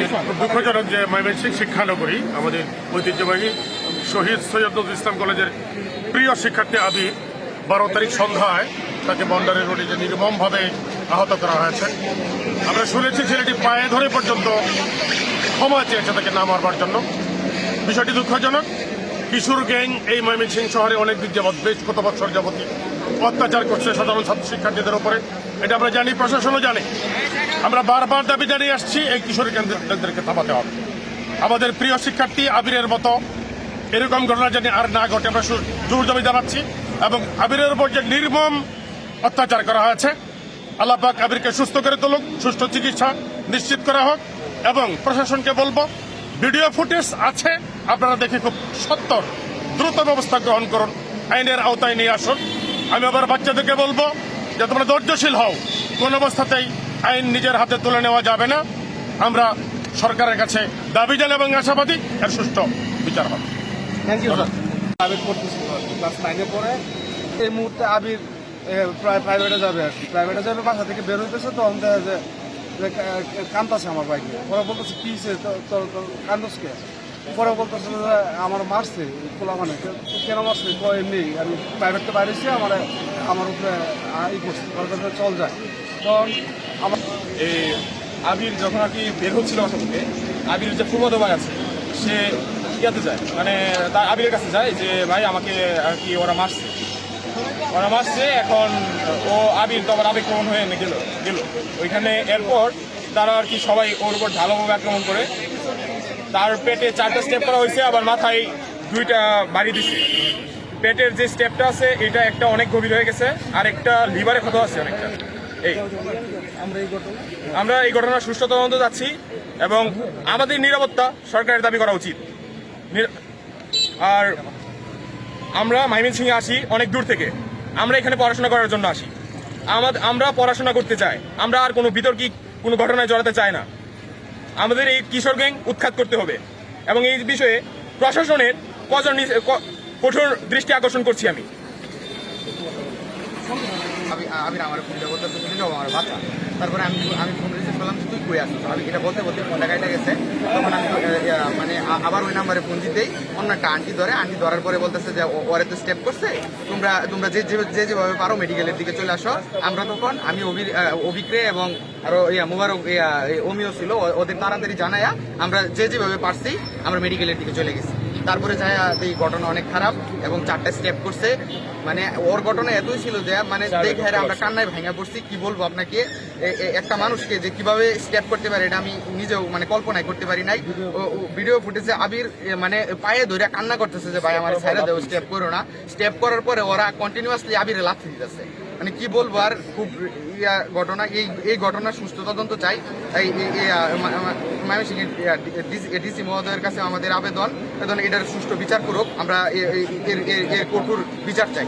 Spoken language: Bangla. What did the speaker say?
দুঃখজনক যে ময়মনসিংহ শিক্ষানগরী আমাদের ঐতিহ্যবাহী শহীদ সৈয়দ নজরুল ইসলাম কলেজের প্রিয় শিক্ষার্থী আবির 12 তারিখ সন্ধ্যায় তাকে বন্ডারের রোডে যে নির্মমভাবে আহত করা হয়েছে। আমরা শুনেছি ছেলেটি পায়ে ধরে পর্যন্ত ক্ষমা চেয়েছে তাকে না মারবার জন্য। বিষয়টি দুঃখজনক। কিশোর গ্যাং এই ময়মনসিংহ শহরে অনেক দিন যাবৎ বেশ কত বছর যাবতই অত্যাচার করছে সাধারণ ছাত্র শিক্ষার্থীদের উপরে। এটা আমরা জানি, প্রশাসনও জানে। আমরা বারবার দাবি জানিয়ে আসছি এই কিশোরী কেন্দ্রদেরকে থামাতে হবে। আমাদের প্রিয় শিক্ষার্থী আবিরের মতো এরকম ঘটনা জানি আর না ঘটে আমরা জোর দাবি জানাচ্ছি। এবং আবিরের উপর যে নির্মম অত্যাচার করা হয়েছে, আল্লাহ পাক আবিরকে সুস্থ করে তুলুক, সুষ্ঠু চিকিৎসা নিশ্চিত করা হোক। এবং প্রশাসনকে বলবো, ভিডিও ফুটেজ আছে, আপনারা দেখে খুব সত্তর দ্রুত ব্যবস্থা গ্রহণ করুন, আইনের আওতায় নিয়ে আসুন। আমি আবার বাচ্চাদেরকে বলবো যে তোমরা ধৈর্যশীল হও, কোন অবস্থাতেই আইন নিজের হাতে তুলে নেওয়া যাবে না। আমরা সরকারের কাছে দাবি জানাই এবং আশাবাদী এর সুষ্ঠু বিচার হবে। Thank you sir. আবির পড়তেছিল ক্লাস 9-এ পড়ে। এই মুহূর্তে আবির প্রায় প্রাইভেটে যাবে আর কি, প্রাইভেটে যাবে, বাসা থেকে বের হইতেছে। তখন দেখা যায় যে কান্দাছে আমার বাইকে। পরে বলতেছে কি হয়েছে তোর কান্দসকে? পরে বলতেছে যে আমার মারছে খোলা, মানে কেন মারছে? এমনি আমি প্রাইভেটকে বাইরেছি, আমার উপরে ই করছে, চল যায়। তখন আমার এই আবির যখন আর কি বের হচ্ছিল বাসা থেকে, আবির যে ফুফাতো ভাই আছে সে ইয়াতে যায়, মানে তার আবিরের কাছে যায় যে ভাই আমাকে আর কি ওরা মারছে। এখন ও আবির তো আবার আবেগপ্রবণ হয়ে গেল ওইখানে। এরপর তারা আর কি সবাই ওর উপর ঢালাভাবে আক্রমণ করে। তার পেটে 4টা স্টেপ করা হয়েছে, আবার মাথায় 2টা বাড়ি দিচ্ছে। পেটের যে স্টেপটা আছে এটা একটা অনেক গভীর হয়ে গেছে, আর একটা লিভারে ক্ষত আছে অনেকটা। আমরা এই ঘটনার সুষ্ঠু তদন্ত যাচ্ছি এবং আমাদের নিরাপত্তা সরকারের দাবি করা উচিত। আর আমরা ময়মনসিংহে আসি অনেক দূর থেকে, আমরা এখানে পড়াশোনা করার জন্য আসি। আমরা পড়াশোনা করতে চাই, আমরা আর কোনো বিতর্কিক কোনো ঘটনায় জড়াতে চাই না। আমাদের এই কিশোর গ্যাং উৎখাত করতে হবে এবং এই বিষয়ে প্রশাসনের কঠোর দৃষ্টি আকর্ষণ করছি আমি। আবির আমার ফোন বলতে আমার বাচ্চা। তারপরে আমি ফোন রিসিভ করলাম, তুই কই আসছিস? আমি এটা বলতে ফোনটা কাটা গেছে। তখন আমি মানে আবার ওই নাম্বারে ফোন দিতেই অন্য একটা আন্টি ধরার পরে বলতেছে যে ওরে তো স্টেপ করছে, তোমরা যেভাবে পারো মেডিকেলের দিকে চলে আসো। আমরা তখন আমি অভিক্রে এবং আরো মুবারক অমিও ছিল, ওদের তাড়াতাড়ি জানায়া আমরা যেভাবে পারছি আমরা মেডিকেলের দিকে চলে গেছি। তারপরে যায় এই ঘটনা অনেক খারাপ এবং 4টা স্টেপ করছে। মানে ওর ঘটনা এতই ছিল যে মানে দেখে আমরা কান্নায় ভেঙে পড়ছি। কি বলবো আপনাকে, একটা মানুষকে যে কিভাবে স্টেপ করতে পারে এটা আমি নিজেও মানে কল্পনাই করতে পারি নাই। ভিডিও ফুটেজে আবির মানে পায়ে ধরে কান্না করতেছে যে ভাই আমার ছেড়ে দেও, স্টেপ করো না। স্টেপ করার পরে ওরা কন্টিনিউয়াসলি আবিরে লাথি দিতেছে। মানে কি বলবো আর, খুব ঘটনা। এই ঘটনার সুষ্ঠু তদন্ত চাই। ময়মনসিংহের ডিসি মহোদয়ের কাছে আমাদের আবেদন এটার সুষ্ঠু বিচার করুক। আমরা এর কঠোর বিচার চাই।